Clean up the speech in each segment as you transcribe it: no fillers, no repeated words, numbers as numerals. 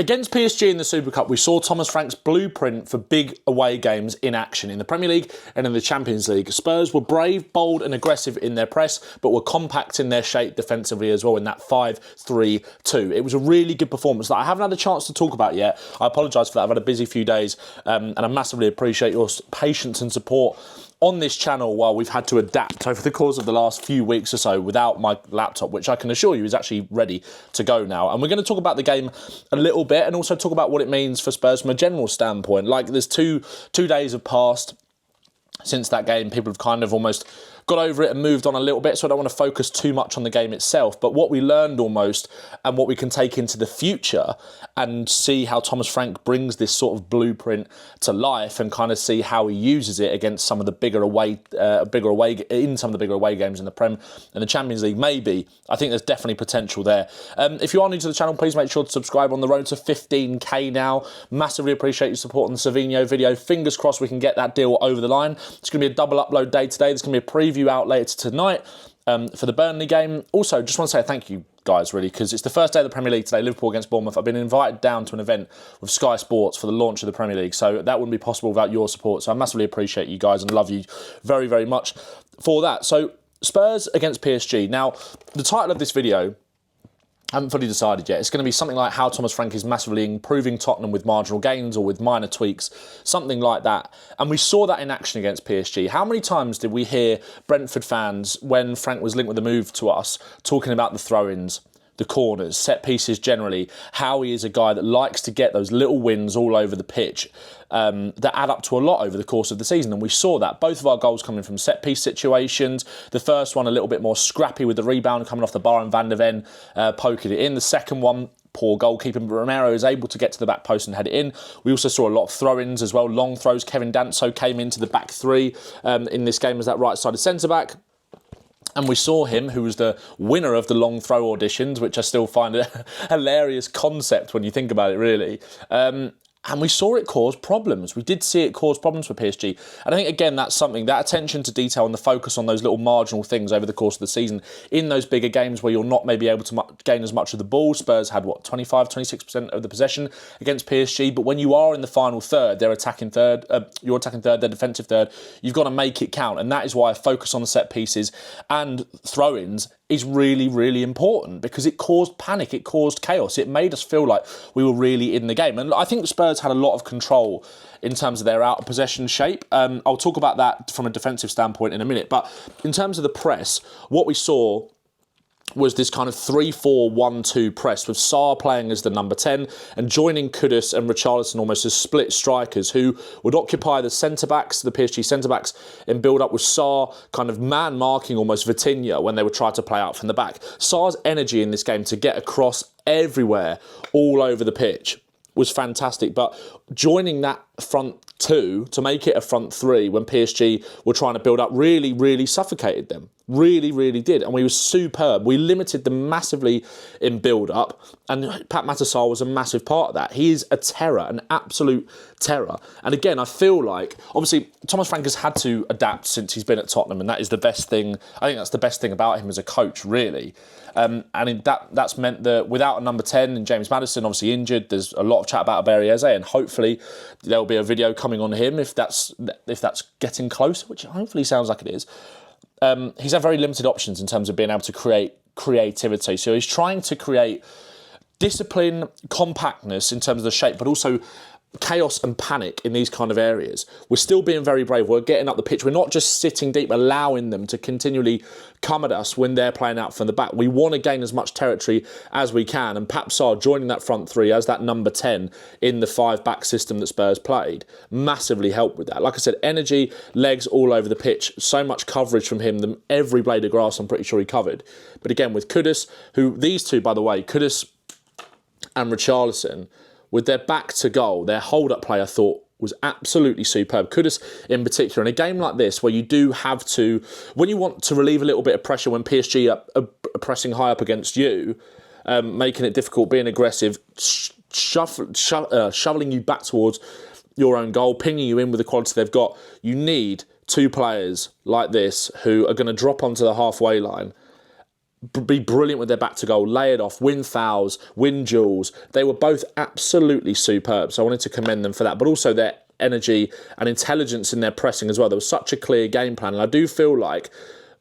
Against PSG in the Super Cup, we saw Thomas Frank's blueprint for big away games in action in the Premier League and in the Champions League. Spurs were brave, bold and aggressive in their press, but were compact in their shape defensively as well in that 5-3-2. It was a really good performance that I haven't had a chance to talk about yet. I apologise for that. I've had a busy few days and I massively appreciate your patience and support on this channel while we've had to adapt over the course of the last few weeks or so without my laptop, which I can assure you is actually ready to go now. And we're going to talk about the game a little bit and also talk about what it means for Spurs from a general standpoint. Like, there's two days have passed since that game. People have kind of almost got over it and moved on a little bit, so I don't want to focus too much on the game itself. But what we learned almost and what we can take into the future and see how Thomas Frank brings this sort of blueprint to life and kind of see how he uses it against some of the bigger away games in the Prem and the Champions League. Maybe. I think there's definitely potential there. If you are new to the channel, please make sure to subscribe. On the road to 15k now. Massively appreciate your support on the Savinho video. Fingers crossed we can get that deal over the line. It's going to be a double upload day today. There's going to be a preview out later tonight for the Burnley game. Also, just want to say thank you guys, really, because it's the first day of the Premier League today, Liverpool against Bournemouth. I've been invited down to an event with Sky Sports for the launch of the Premier League, so that wouldn't be possible without your support. So I massively appreciate you guys and love you very, very much for that. So Spurs against PSG. Now, the title of this video, I haven't fully decided yet. It's going to be something like how Thomas Frank is massively improving Tottenham with marginal gains or with minor tweaks, something like that. And we saw that in action against PSG. How many times did we hear Brentford fans, when Frank was linked with the move to us, talking about the throw-ins, the corners, set pieces generally, how he is a guy that likes to get those little wins all over the pitch that add up to a lot over the course of the season. And we saw that. Both of our goals coming from set piece situations. The first one a little bit more scrappy with the rebound coming off the bar and Van der Ven poking it in. The second one, poor goalkeeping, but Romero is able to get to the back post and head it in. We also saw a lot of throw-ins as well, long throws. Kevin Danso came into the back three in this game as that right-sided centre-back. And we saw him, who was the winner of the long throw auditions, which I still find a hilarious concept when you think about it, really. And we saw it cause problems. We did see it cause problems for PSG. And I think, again, that's something, that attention to detail and the focus on those little marginal things over the course of the season in those bigger games where you're not maybe able to gain as much of the ball. Spurs had, 25-26% of the possession against PSG. But when you are in the final third, they're attacking third, you're attacking third, they're defensive third, you've got to make it count. And that is why a focus on the set pieces and throw-ins is really, really important, because it caused panic, it caused chaos, it made us feel like we were really in the game. And I think the Spurs had a lot of control in terms of their out of possession shape. I'll talk about that from a defensive standpoint in a minute. But in terms of the press, what we saw was this kind of 3-4-1-2 press with Sarr playing as the number 10 and joining Kudus and Richarlison almost as split strikers who would occupy the centre-backs, the PSG centre-backs, and build up with Sarr kind of man-marking almost Vitinha when they would try to play out from the back. Sarr's energy in this game to get across everywhere, all over the pitch, was fantastic. But joining that front two to make it a front three when PSG were trying to build up really, really suffocated them. Really, really did. And we were superb. We limited them massively in build-up. And Pat Matasar was a massive part of that. He is a terror, an absolute terror. And again, I feel like, obviously, Thomas Frank has had to adapt since he's been at Tottenham. And that is the best thing. I think that's the best thing about him as a coach, really. And that's meant that without a number 10 and James Maddison obviously injured, there's a lot of chat about Berriese, and hopefully there'll be a video coming on him if that's getting close, which hopefully sounds like it is. He's had very limited options in terms of being able to create creativity. So he's trying to create discipline, compactness in terms of the shape, but also chaos and panic in these kind of areas. We're still being very brave. We're getting up the pitch. We're not just sitting deep, allowing them to continually come at us when they're playing out from the back. We want to gain as much territory as we can. And Pape Sarr joining that front three as that number 10 in the 5-back system that Spurs played massively helped with that. Like I said, energy, legs all over the pitch, so much coverage from him. Every blade of grass I'm pretty sure he covered. But again, with Kudus, who these two, by the way, Kudus and Richarlison, with their back to goal, their hold-up play, I thought, was absolutely superb. Kudus in particular. In a game like this, where you do have to, when you want to relieve a little bit of pressure when PSG are pressing high up against you, making it difficult, being aggressive, shoveling you back towards your own goal, pinging you in with the quality they've got, you need two players like this who are going to drop onto the halfway line be brilliant with their back to goal, lay it off, win fouls, win duels. They were both absolutely superb, so I wanted to commend them for that, but also their energy and intelligence in their pressing as well. There was such a clear game plan, and I do feel like,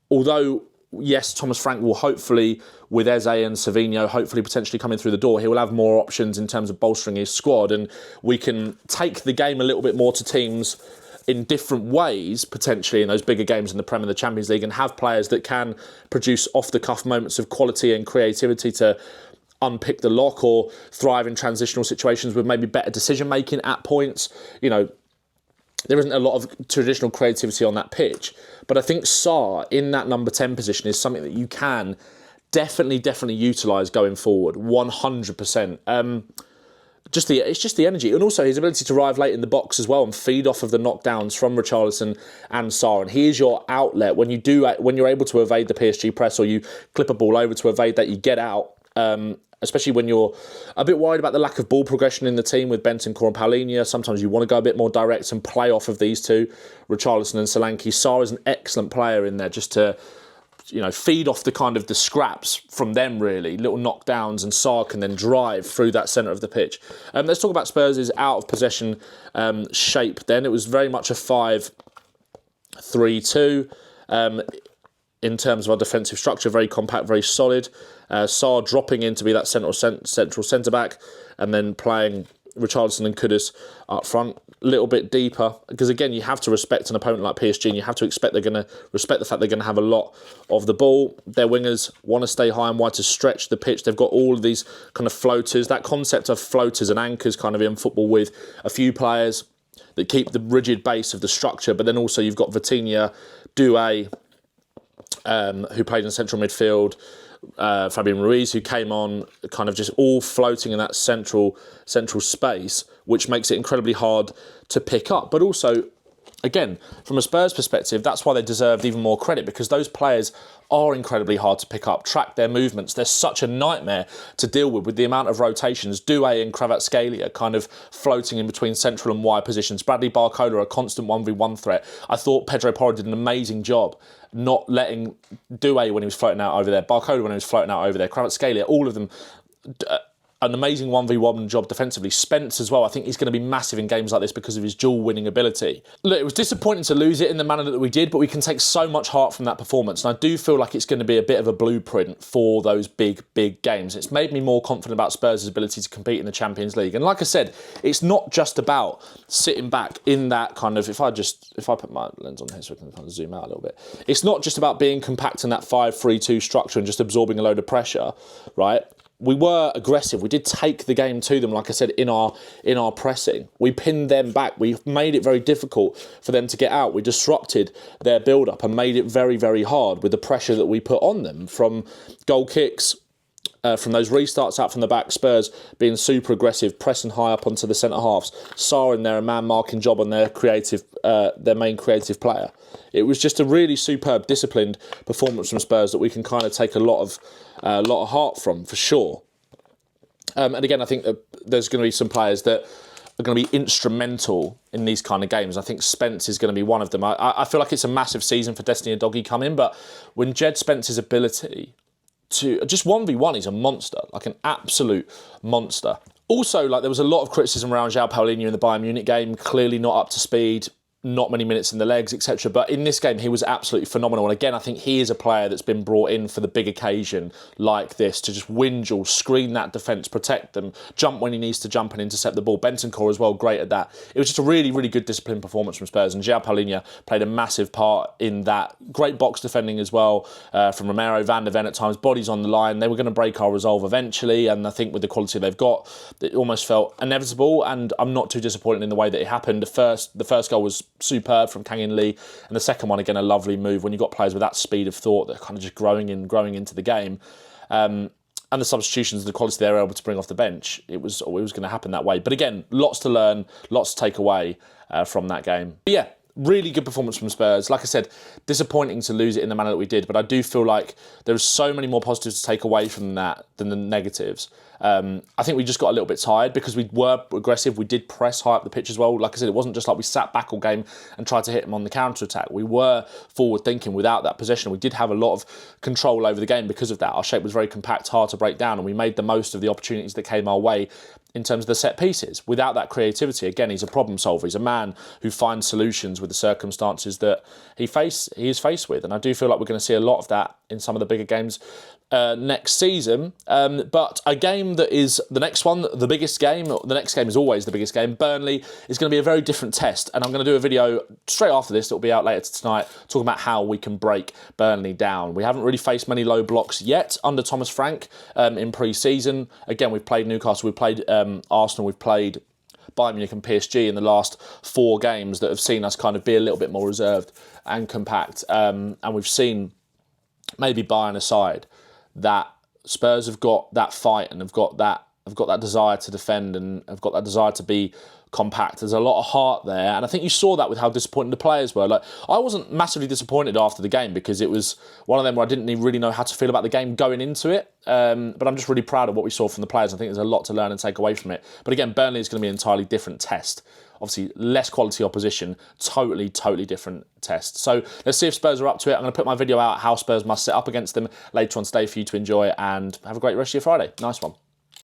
although yes, Thomas Frank will hopefully, with Eze and Savinho, hopefully potentially coming through the door, he will have more options in terms of bolstering his squad, and we can take the game a little bit more to teams in different ways, potentially in those bigger games in the Premier and the Champions League, and have players that can produce off-the-cuff moments of quality and creativity to unpick the lock or thrive in transitional situations with maybe better decision-making at points. You know, there isn't a lot of traditional creativity on that pitch, but I think Sarr in that number 10 position is something that you can definitely utilise going forward, 100%. It's just the energy, and also his ability to arrive late in the box as well and feed off of the knockdowns from Richarlison and Sarr. And he is your outlet when you're able to evade the PSG press, or you clip a ball over to evade that, you get out. Especially when you're a bit worried about the lack of ball progression in the team with Bentancur and Paulinho. Sometimes you want to go a bit more direct and play off of these two, Richarlison and Solanke. Sarr is an excellent player in there just to, you know, feed off the kind of the scraps from them, really, little knockdowns, and Sarr can then drive through that centre of the pitch. Let's talk about Spurs' out of possession shape then. It was very much a 5-3-2 in terms of our defensive structure, very compact, very solid. Sarr dropping in to be that central centre-back, and then playing Richarlison and Kudus up front, a little bit deeper, because again, you have to respect an opponent like PSG, and you have to respect the fact they're going to have a lot of the ball. Their wingers want to stay high and wide to stretch the pitch. They've got all of these kind of floaters, that concept of floaters and anchors kind of in football, with a few players that keep the rigid base of the structure, but then also you've got Vitinha, Doué, who played in central midfield, Fabian Ruiz, who came on, kind of just all floating in that central space, which makes it incredibly hard to pick up. But also, again, from a Spurs perspective, that's why they deserved even more credit, because those players are incredibly hard to pick up, track their movements. They're such a nightmare to deal with the amount of rotations. Doué and Kvaratskhelia kind of floating in between central and wide positions. Bradley Barcola, a constant 1v1 threat. I thought Pedro Porro did an amazing job not letting Doué when he was floating out over there, Barcola when he was floating out over there, Kvaratskhelia, all of them, an amazing 1v1 job defensively. Spence as well, I think he's going to be massive in games like this because of his duel-winning ability. Look, it was disappointing to lose it in the manner that we did, but we can take so much heart from that performance, and I do feel like it's going to be a bit of a blueprint for those big games. It's made me more confident about Spurs' ability to compete in the Champions League. And like I said, it's not just about sitting back in that kind of, if I put my lens on here so I can kind of zoom out a little bit, it's not just about being compact in that 5-3-2 structure and just absorbing a load of pressure, right? We were aggressive. We did take the game to them, like I said, in our pressing. We pinned them back. We made it very difficult for them to get out. We disrupted their build-up and made it very, very hard with the pressure that we put on them from goal kicks, from those restarts out from the back. Spurs being super aggressive, pressing high up onto the centre halves. Sarr in there, a man-marking job on their main creative player. It was just a really superb, disciplined performance from Spurs that we can kind of take a lot of heart from, for sure. And again, I think that there's going to be some players that are going to be instrumental in these kind of games. I think Spence is going to be one of them. I feel like it's a massive season for Destiny Udogie coming, but when Jed Spence's ability to just 1v1, he's a monster, like an absolute monster. Also, like, there was a lot of criticism around João Paulinho in the Bayern Munich game, clearly not up to speed, not many minutes in the legs, etc. But in this game, he was absolutely phenomenal. And again, I think he is a player that's been brought in for the big occasion like this, to just win duels, screen that defence, protect them, jump when he needs to jump and intercept the ball. Bentancur as well, great at that. It was just a really, really good disciplined performance from Spurs, and João Paulinho played a massive part in that. Great box defending as well from Romero, Van de Ven at times, bodies on the line. They were going to break our resolve eventually, and I think with the quality they've got, it almost felt inevitable, and I'm not too disappointed in the way that it happened. The first goal was superb from Kang In Lee, and the second one, again, a lovely move when you've got players with that speed of thought that are kind of just growing into the game. And the substitutions, the quality they were able to bring off the bench, it was going to happen that way. But again, lots to learn, lots to take away from that game. But yeah, really good performance from Spurs. Like I said, disappointing to lose it in the manner that we did, but I do feel like there's so many more positives to take away from that than the negatives. I think we just got a little bit tired because we were aggressive. We did press high up the pitch as well. Like I said, it wasn't just like we sat back all game and tried to hit them on the counter-attack. We were forward thinking without that possession. We did have a lot of control over the game because of that. Our shape was very compact, hard to break down, and we made the most of the opportunities that came our way in terms of the set pieces. Without that creativity, again, he's a problem solver. He's a man who finds solutions with the circumstances that he is faced with. And I do feel like we're going to see a lot of that in some of the bigger games next season. But a game that is the next one, the biggest game, the next game is always the biggest game. Burnley is going to be a very different test. And I'm going to do a video straight after this that will be out later tonight talking about how we can break Burnley down. We haven't really faced many low blocks yet under Thomas Frank in pre-season. Again, we've played Newcastle, we've played Arsenal, we've played Bayern Munich and PSG in the last 4 games that have seen us kind of be a little bit more reserved and compact. And we've seen, maybe Bayern aside, that Spurs have got that fight and have got that desire to defend and have got that desire to be compact. There's a lot of heart there, and I think you saw that with how disappointed the players were. Like, I wasn't massively disappointed after the game because it was one of them where I didn't really know how to feel about the game going into it. But I'm just really proud of what we saw from the players. I think there's a lot to learn and take away from it. But again, Burnley is going to be an entirely different test. Obviously, less quality opposition, totally different test. So let's see if Spurs are up to it. I'm going to put my video out how Spurs must set up against them later on today for you to enjoy, and have a great rest of your Friday. Nice one.